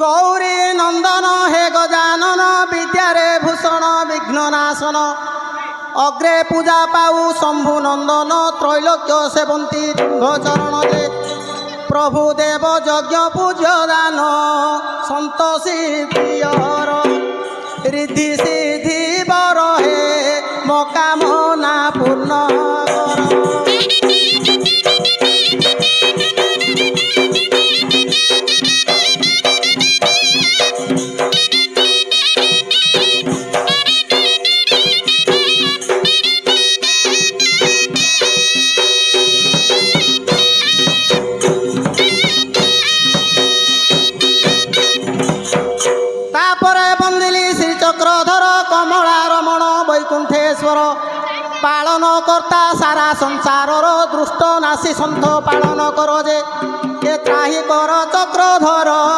গৌরী নন্দন হে গজানন বিদ্যারে ভূষণ বিঘ্ন নাশন অগ্রে পূজা পাউ শম্ভু নন্দন ত্রৈলোক্য সেবন্তী তুঙ্গ চরণে প্রভু দেব যজ্ঞ পূজ্য দান সন্তোষী প্রিয়র ঋদ্ধি সিদ্ধি বর হে মকামনা পূর্ণ কর। তাপরে বন্দিলি শ্রীচক্রধর কমলা রমণ বৈকুণ্ঠেশ্বর পালন কর্তা সারা সংসারর দৃষ্ট নাসী সন্থ পালন কর যে ত্রাহি কর চক্রধর।